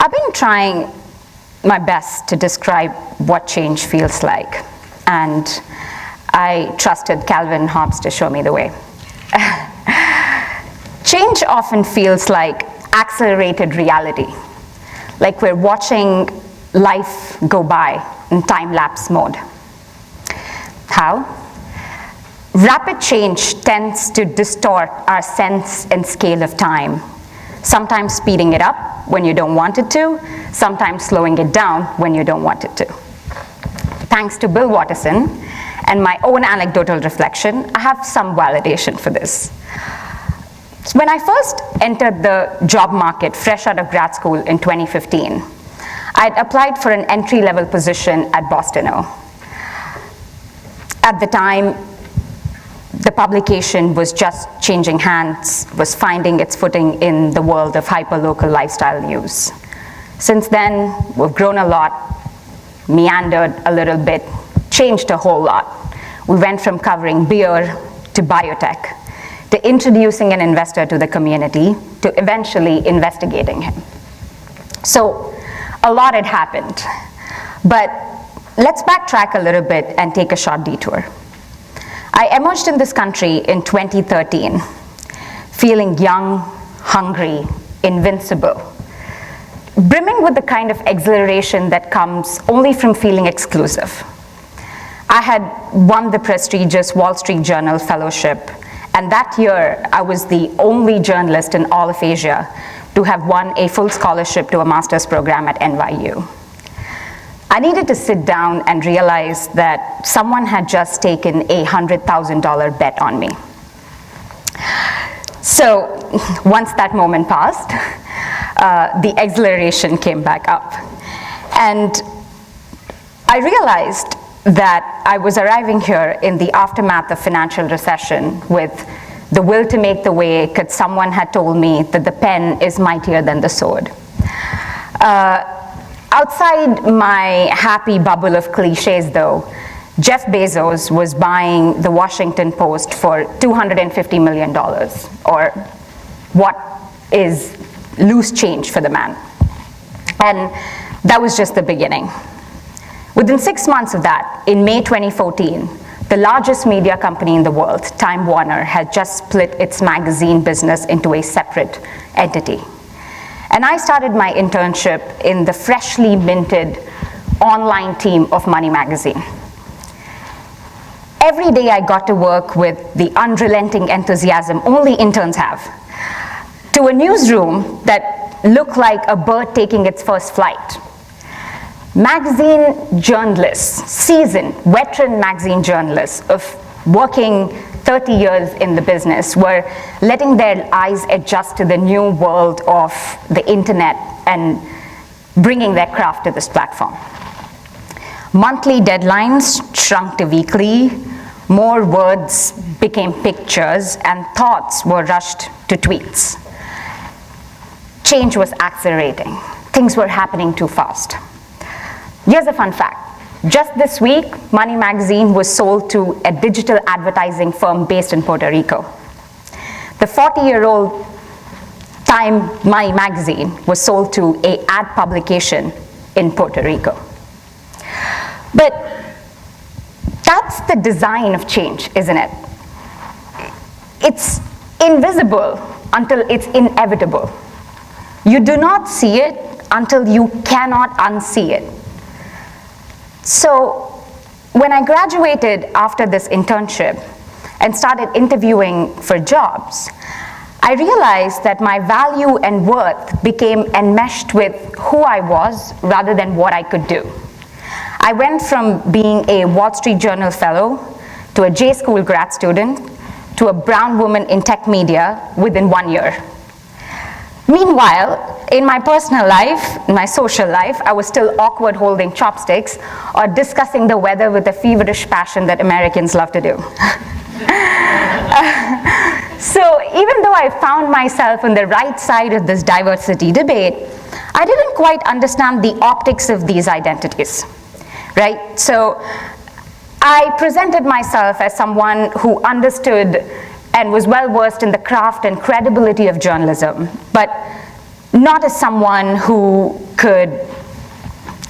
I've been trying my best to describe what change feels like, and I trusted Calvin Hobbes to show me the way. Change often feels like accelerated reality, like we're watching life go by in time-lapse mode. How? Rapid change tends to distort our sense and scale of time, sometimes speeding it up when you don't want it to, sometimes slowing it down when you don't want it to. Thanks to Bill Watterson and my own anecdotal reflection, I have some validation for this. When I first entered the job market fresh out of grad school in 2015, I'd applied for an entry-level position at Boston O. At the time, the publication was just changing hands, was finding its footing in the world of hyperlocal lifestyle news. Since then, we've grown a lot, meandered a little bit, changed a whole lot. We went from covering beer to biotech, to introducing an investor to the community, to eventually investigating him. So a lot had happened, but let's backtrack a little bit and take a short detour. I emerged in this country in 2013, feeling young, hungry, invincible, brimming with the kind of exhilaration that comes only from feeling exclusive. I had won the prestigious Wall Street Journal Fellowship, and that year I was the only journalist in all of Asia to have won a full scholarship to a master's program at NYU. I needed to sit down and realize that someone had just taken a $100,000 bet on me. So once that moment passed, the exhilaration came back up. And I realized that I was arriving here in the aftermath of financial recession with the will to make the way, because someone had told me that the pen is mightier than the sword. Outside my happy bubble of cliches, though, Jeff Bezos was buying the Washington Post for $250 million, or what is loose change for the man. And that was just the beginning. Within 6 months of that, in May 2014, the largest media company in the world, Time Warner, had just split its magazine business into a separate entity. And I started my internship in the freshly minted online team of Money Magazine. Every day I got to work with the unrelenting enthusiasm only interns have, to a newsroom that looked like a bird taking its first flight. Magazine journalists, seasoned, veteran magazine journalists of working 30 years in the business, were letting their eyes adjust to the new world of the internet and bringing their craft to this platform. Monthly deadlines shrunk to weekly, more words became pictures, and thoughts were rushed to tweets. Change was accelerating. Things were happening too fast. Here's a fun fact. Just this week, Money Magazine was sold to a digital advertising firm based in Puerto Rico. The 40-year-old Time Money Magazine was sold to an ad publication in Puerto Rico. But that's the design of change, isn't it? It's invisible until it's inevitable. You do not see it until you cannot unsee it. So when I graduated after this internship and started interviewing for jobs, I realized that my value and worth became enmeshed with who I was rather than what I could do. I went from being a Wall Street Journal fellow to a J School grad student to a brown woman in tech media within 1 year. Meanwhile, in my personal life, in my social life, I was still awkward holding chopsticks or discussing the weather with a feverish passion that Americans love to do. So even though I found myself on the right side of this diversity debate, I didn't quite understand the optics of these identities, right? So I presented myself as someone who understood and was well versed in the craft and credibility of journalism, but not as someone who could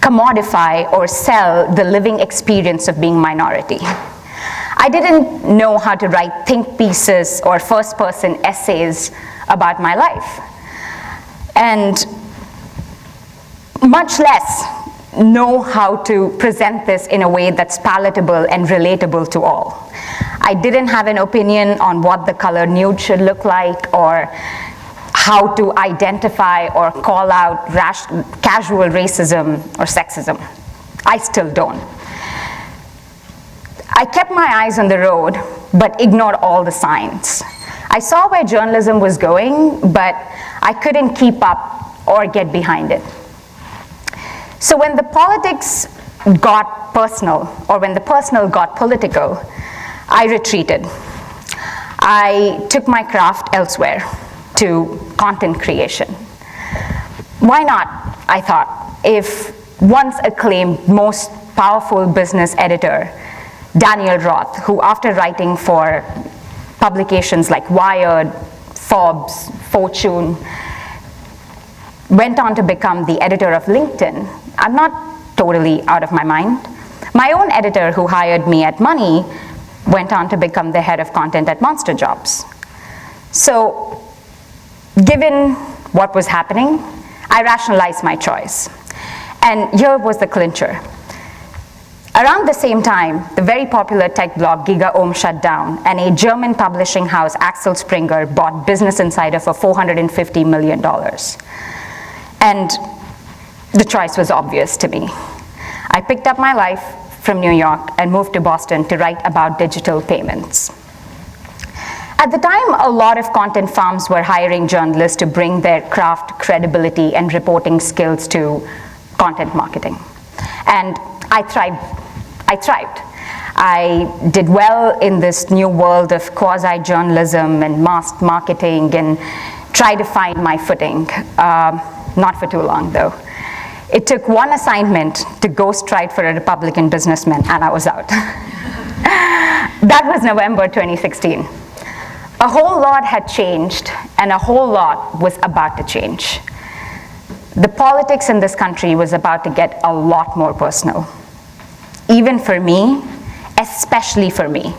commodify or sell the living experience of being minority. I didn't know how to write think pieces or first-person essays about my life, and much less know how to present this in a way that's palatable and relatable to all. I didn't have an opinion on what the color nude should look like, or how to identify or call out casual racism or sexism. I still don't. I kept my eyes on the road, but ignored all the signs. I saw where journalism was going, but I couldn't keep up or get behind it. So when the politics got personal, or when the personal got political, I retreated. I took my craft elsewhere, to content creation. Why not, I thought, if once acclaimed most powerful business editor, Daniel Roth, who after writing for publications like Wired, Forbes, Fortune, went on to become the editor of LinkedIn, I'm not totally out of my mind. My own editor who hired me at Money went on to become the head of content at Monster Jobs. So, given what was happening, I rationalized my choice. And here was the clincher. Around the same time, the very popular tech blog GigaOM shut down, and a German publishing house, Axel Springer, bought Business Insider for $450 million. And the choice was obvious to me. I picked up my life from New York and moved to Boston to write about digital payments. At the time, a lot of content firms were hiring journalists to bring their craft, credibility, and reporting skills to content marketing. And I thrived. I did well in this new world of quasi-journalism and mass marketing, and tried to find my footing. Not for too long, though. It took one assignment to ghostwrite for a Republican businessman, and I was out. That was November 2016. A whole lot had changed, and a whole lot was about to change. The politics in this country was about to get a lot more personal. Even for me, especially for me,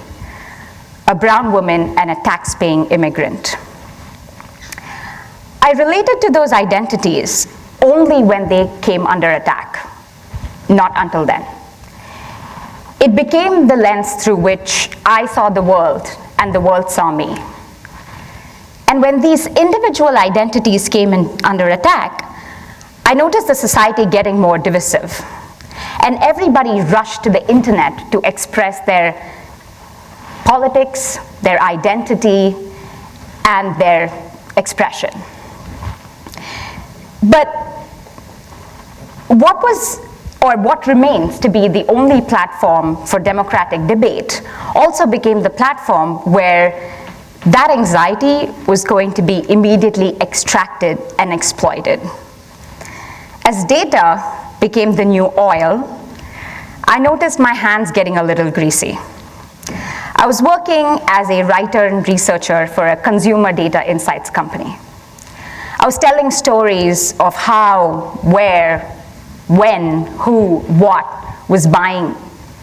a brown woman and a tax-paying immigrant. I related to those identities only when they came under attack, not until then. It became the lens through which I saw the world and the world saw me. And when these individual identities came in under attack, I noticed the society getting more divisive. And everybody rushed to the internet to express their politics, their identity, and their expression. But what remains to be the only platform for democratic debate also became the platform where that anxiety was going to be immediately extracted and exploited. As data became the new oil, I noticed my hands getting a little greasy. I was working as a writer and researcher for a consumer data insights company. I was telling stories of how, where, when, who, what was buying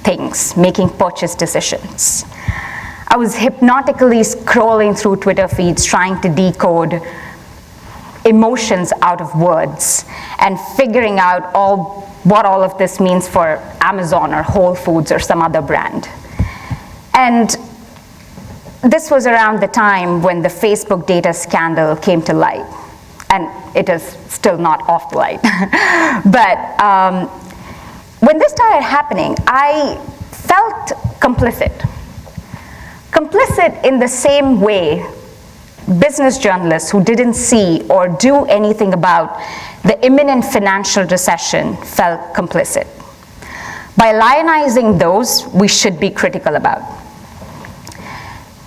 things, making purchase decisions. I was hypnotically scrolling through Twitter feeds trying to decode emotions out of words and figuring out what all of this means for Amazon or Whole Foods or some other brand. And this was around the time when the Facebook data scandal came to light. And it is still not off the light. But when this started happening, I felt complicit. Complicit in the same way business journalists who didn't see or do anything about the imminent financial recession felt complicit. By lionizing those we should be critical about.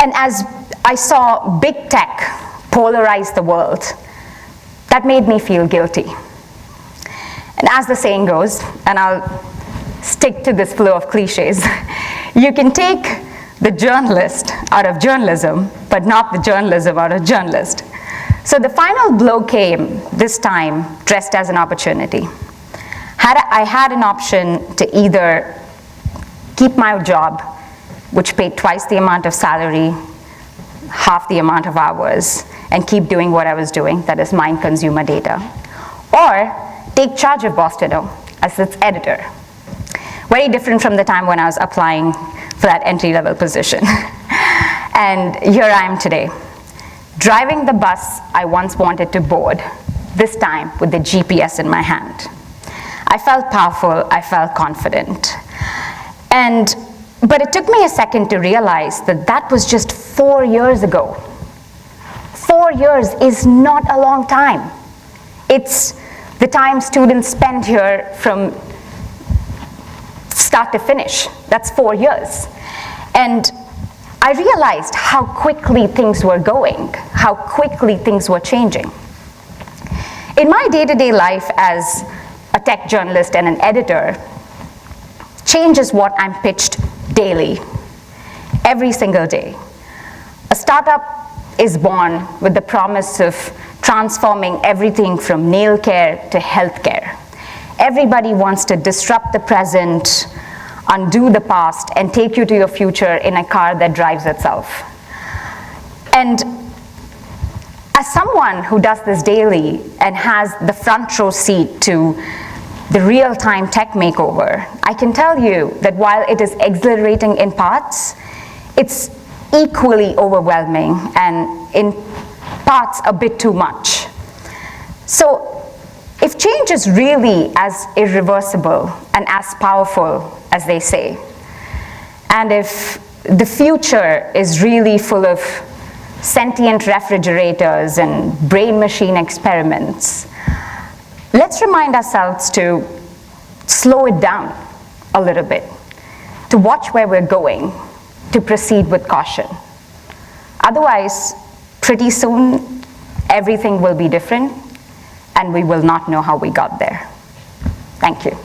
And as I saw big tech polarize the world, that made me feel guilty. And as the saying goes, and I'll stick to this flow of cliches, you can take the journalist out of journalism, but not the journalism out of journalist. So the final blow came, this time dressed as an opportunity. I had an option to either keep my job, which paid twice the amount of salary, half the amount of hours, and keep doing what I was doing, that is mine consumer data, or take charge of Bostono as its editor. Very different from the time when I was applying for that entry-level position. And here I am today, driving the bus I once wanted to board, this time with the GPS in my hand. I felt powerful, I felt confident. But it took me a second to realize that that was just 4 years ago. 4 years is not a long time. It's the time students spend here from start to finish. That's 4 years. And I realized how quickly things were going, how quickly things were changing. In my day-to-day life as a tech journalist and an editor, change is what I'm pitched daily, every single day. A startup is born with the promise of transforming everything from nail care to healthcare. Everybody wants to disrupt the present, undo the past, and take you to your future in a car that drives itself. And as someone who does this daily and has the front row seat to the real-time tech makeover, I can tell you that while it is exhilarating in parts, it's equally overwhelming and in parts a bit too much. So if change is really as irreversible and as powerful as they say, and if the future is really full of sentient refrigerators and brain-machine experiments, let's remind ourselves to slow it down a little bit, to watch where we're going, to proceed with caution. Otherwise, pretty soon, everything will be different, and we will not know how we got there. Thank you.